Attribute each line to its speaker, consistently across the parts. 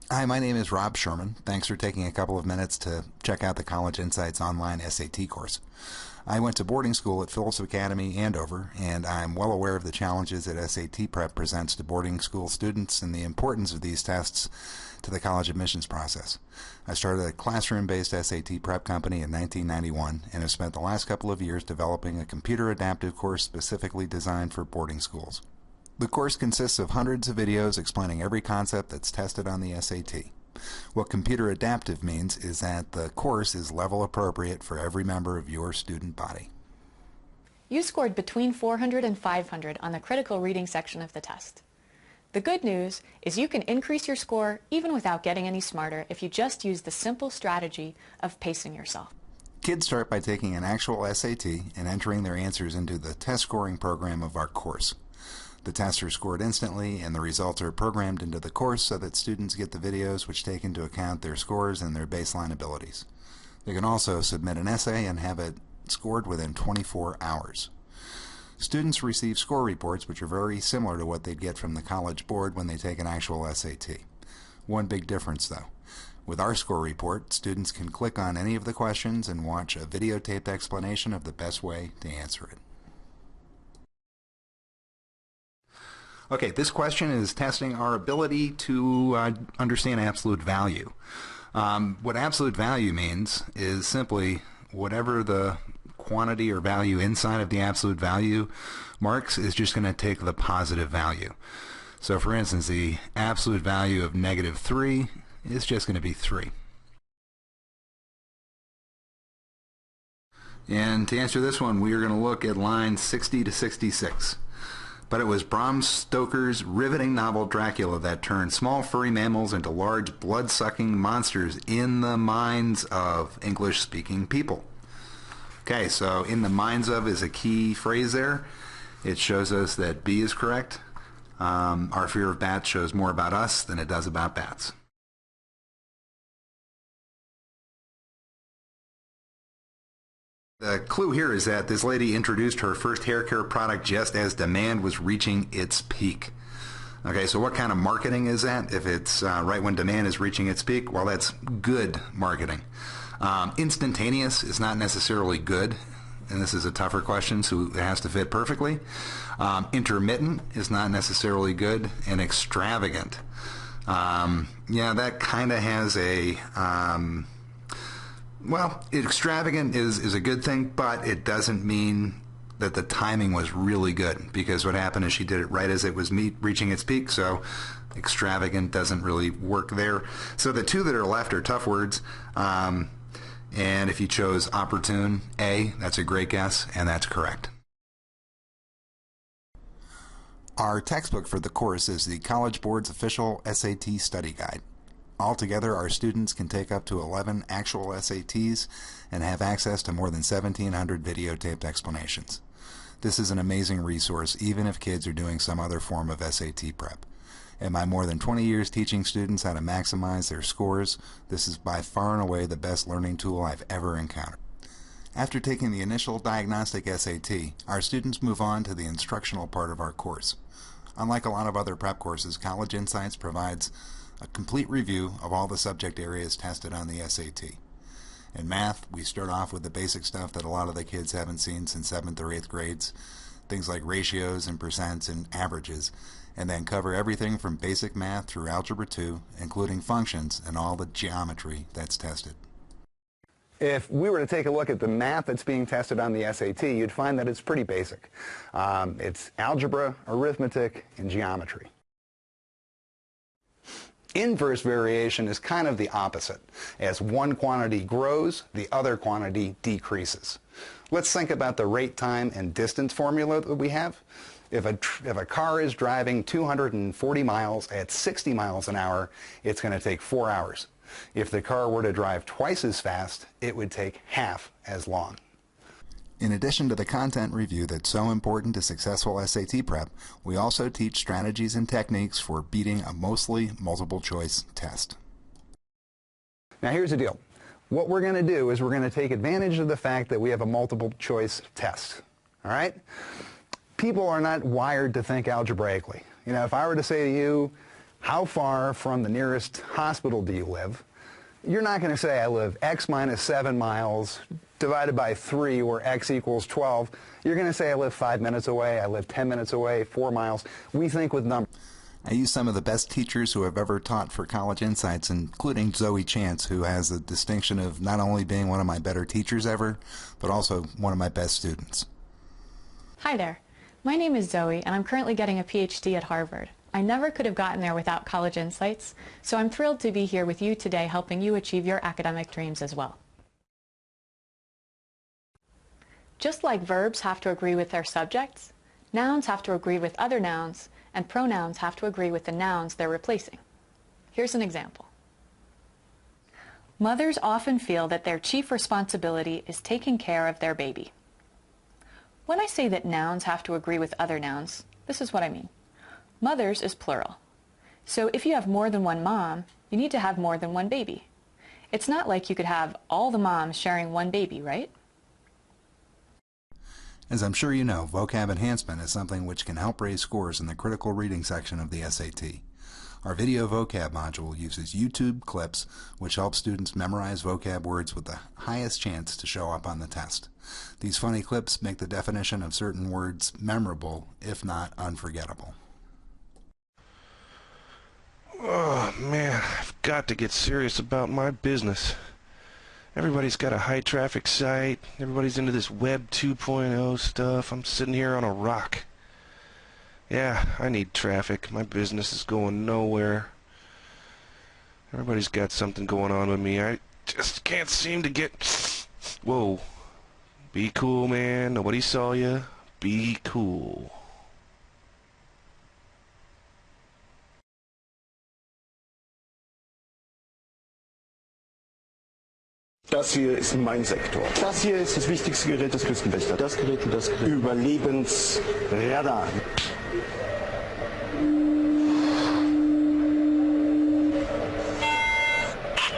Speaker 1: Hi, my name is Rob Sherman. Thanks for taking a couple of minutes to check out the College Insights online SAT course. I went to boarding school at Phillips Academy, Andover, and I'm well aware of the challenges that SAT Prep presents to boarding school students and the importance of these tests to the college admissions process. I started a classroom-based SAT Prep company in 1991 and have spent the last couple of years developing a computer adaptive course specifically designed for boarding schools. The course consists of hundreds of videos explaining every concept that's tested on the SAT. What computer adaptive means is that the course is level appropriate for every member of your student body.
Speaker 2: You scored between 400 and 500 on the critical reading section of the test. The good news is you can increase your score even without getting any smarter if you just use the simple strategy of pacing yourself.
Speaker 1: Kids start by taking an actual SAT and entering their answers into the test scoring program of our course. The tests are scored instantly, and the results are programmed into the course so that students get the videos which take into account their scores and their baseline abilities. They can also submit an essay and have it scored within 24 hours. Students receive score reports which are very similar to what they'd get from the College Board when they take an actual SAT. One big difference, though. With our score report, students can click on any of the questions and watch a videotaped explanation of the best way to answer it. Okay, this question is testing our ability to understand absolute value. What absolute value means is simply whatever the quantity or value inside of the absolute value marks is just going to take the positive value. So for instance, the absolute value of -3 is just going to be 3. And to answer this one, we are going to look at lines 60 to 66. But it was Bram Stoker's riveting novel Dracula that turned small furry mammals into large blood-sucking monsters in the minds of English-speaking people. Okay, so in the minds of is a key phrase there. It shows us that B is correct. Our fear of bats shows more about us than it does about bats. The clue here is that this lady introduced her first hair care product just as demand was reaching its peak. Okay, so what kind of marketing is that? If it's right when demand is reaching its peak, well, that's good marketing. Instantaneous is not necessarily good, and this is a tougher question, so it has to fit perfectly. Intermittent is not necessarily good, and extravagant. Yeah, that kind of has a... Well, extravagant is a good thing, but it doesn't mean that the timing was really good, because what happened is she did it right as it was reaching its peak, so extravagant doesn't really work there. So the two that are left are tough words, and if you chose opportune, A, that's a great guess, and that's correct. Our textbook for the course is the College Board's official SAT study guide. Altogether, our students can take up to 11 actual SATs and have access to more than 1,700 videotaped explanations. This is an amazing resource, even if kids are doing some other form of SAT prep. In my more than 20 years teaching students how to maximize their scores, this is by far and away the best learning tool I've ever encountered. After taking the initial diagnostic SAT, our students move on to the instructional part of our course. Unlike a lot of other prep courses, College Insights provides a complete review of all the subject areas tested on the SAT. In math, we start off with the basic stuff that a lot of the kids haven't seen since 7th or 8th grades, things like ratios and percents and averages, and then cover everything from basic math through Algebra 2, including functions and all the geometry that's tested.
Speaker 3: If we were to take a look at the math that's being tested on the SAT, you'd find that it's pretty basic. It's algebra, arithmetic, and geometry. Inverse variation is kind of the opposite. As one quantity grows, the other quantity decreases. Let's think about the rate, time, and distance formula that we have. If a car is driving 240 miles at 60 miles an hour, it's going to take 4 hours. If the car were to drive twice as fast, it would take half as long.
Speaker 1: In addition to the content review that's so important to successful SAT prep, we also teach strategies and techniques for beating a mostly multiple choice test.
Speaker 3: Now here's the deal. What we're going to do is we're going to take advantage of the fact that we have a multiple choice test. All right? People are not wired to think algebraically. You know, if I were to say to you, How far from the nearest hospital do you live? You're not going to say, I live X minus 7 miles divided by 3, where X equals 12. You're going to say, I live 5 minutes away, I live 10 minutes away, 4 miles. We think with numbers.
Speaker 1: I use some of the best teachers who have ever taught for College Insights, including Zoe Chance, who has the distinction of not only being one of my better teachers ever, but also one of my best students.
Speaker 2: Hi there. My name is Zoe, and I'm currently getting a PhD at Harvard. I never could have gotten there without College Insights, so I'm thrilled to be here with you today helping you achieve your academic dreams as well. Just like verbs have to agree with their subjects, nouns have to agree with other nouns, and pronouns have to agree with the nouns they're replacing. Here's an example. Mothers often feel that their chief responsibility is taking care of their baby. When I say that nouns have to agree with other nouns, this is what I mean. Mothers is plural. So if you have more than one mom, you need to have more than one baby. It's not like you could have all the moms sharing one baby, right?
Speaker 1: As I'm sure you know, vocab enhancement is something which can help raise scores in the critical reading section of the SAT. Our video vocab module uses YouTube clips, which help students memorize vocab words with the highest chance to show up on the test. These funny clips make the definition of certain words memorable, if not unforgettable.
Speaker 4: Oh man, I've got to get serious about my business. Everybody's got a high traffic site, everybody's into this Web 2.0 stuff. I'm sitting here on a rock. Yeah, I need traffic. My business is going nowhere. Everybody's got something going on with me. I just can't seem to get... Whoa. Be cool, man. Nobody saw you. Be cool.
Speaker 5: Das hier ist mein Sektor. Das hier ist das wichtigste Gerät des Küstenwächters. Das Gerät und das Gerät. Überlebensradar.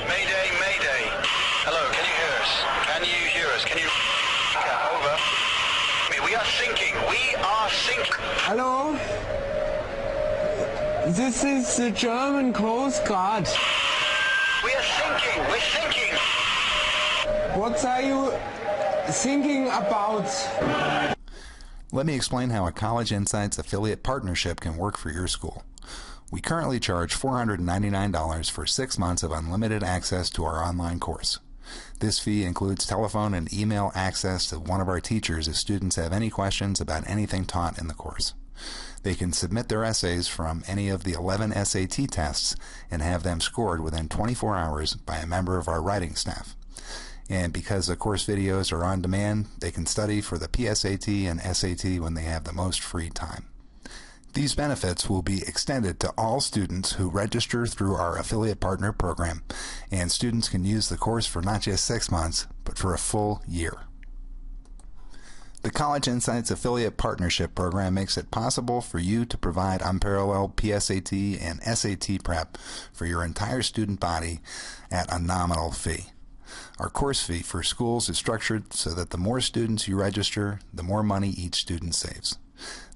Speaker 6: Mayday, Mayday. Hello, can you hear us? Can you hear us? Can you... Over. We are sinking. We are sinking.
Speaker 7: Hello? This is the German Coast Guard.
Speaker 6: We are sinking. We're sinking.
Speaker 7: What are you thinking about?
Speaker 1: Let me explain how a College Insights affiliate partnership can work for your school. We currently charge $499 for 6 months of unlimited access to our online course. This fee includes telephone and email access to one of our teachers if students have any questions about anything taught in the course. They can submit their essays from any of the 11 SAT tests and have them scored within 24 hours by a member of our writing staff. And because the course videos are on demand, they can study for the PSAT and SAT when they have the most free time. These benefits will be extended to all students who register through our affiliate partner program, and students can use the course for not just 6 months, but for a full year. The College Insights Affiliate Partnership Program makes it possible for you to provide unparalleled PSAT and SAT prep for your entire student body at a nominal fee. Our course fee for schools is structured so that the more students you register, the more money each student saves.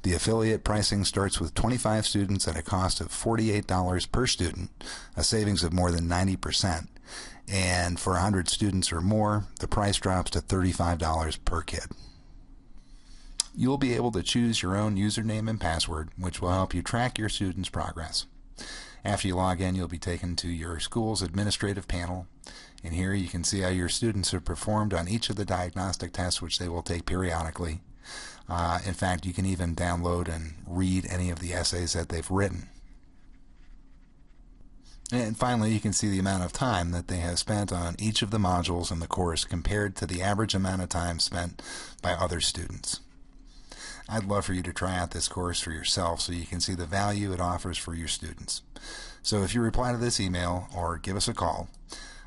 Speaker 1: The affiliate pricing starts with 25 students at a cost of $48 per student, a savings of more than 90%. And for 100 students or more, the price drops to $35 per kid. You'll be able to choose your own username and password, which will help you track your students' progress. After you log in, you'll be taken to your school's administrative panel, and here you can see how your students have performed on each of the diagnostic tests, which they will take periodically. In fact, you can even download and read any of the essays that they've written. And finally, you can see the amount of time that they have spent on each of the modules in the course compared to the average amount of time spent by other students. I'd love for you to try out this course for yourself so you can see the value it offers for your students. So if you reply to this email or give us a call,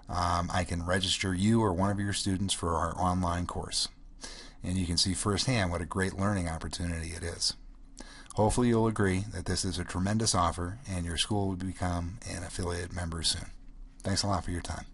Speaker 1: I can register you or one of your students for our online course. And you can see firsthand what a great learning opportunity it is. Hopefully you'll agree that this is a tremendous offer and your school will become an affiliate member soon. Thanks a lot for your time.